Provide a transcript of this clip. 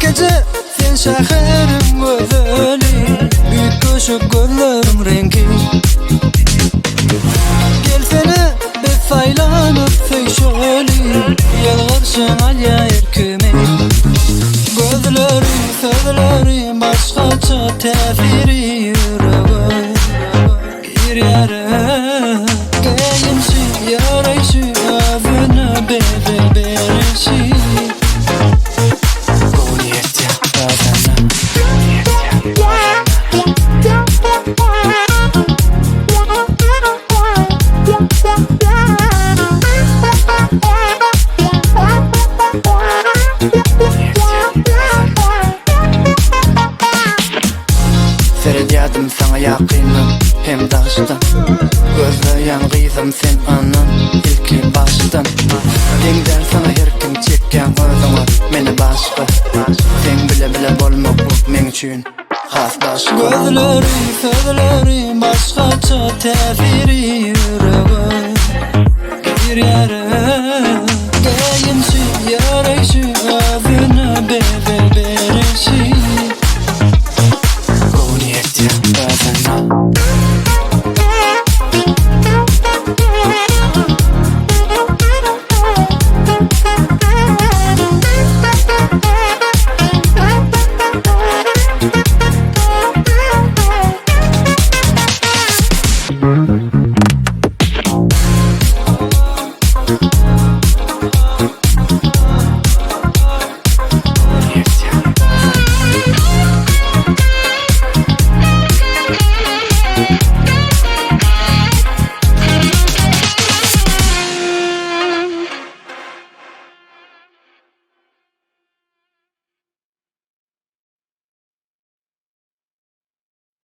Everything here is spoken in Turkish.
Gece sen şahırım gözeli, büyük koşup gözlerim rengi. Gelsene bir faylanıp feşoli, yalvarışın alya erkeme. Gözleri sözleri başkaça tesiri yüreğe. Bir yere gelinci yarayışı ağzına bebe berişi. Feryadım sana yakınım hem daştan. Gözleyen kızım sen anan ilki baştan. Dengden sana her kim çekken özüme meni başka. Sen bile bile bolmak bu men üçün has başka. Gözleri sözleri başkaça tesiri yüreğe. Bir yere gelinci yarayışı ağzına bebe berişi. Mm-hmm.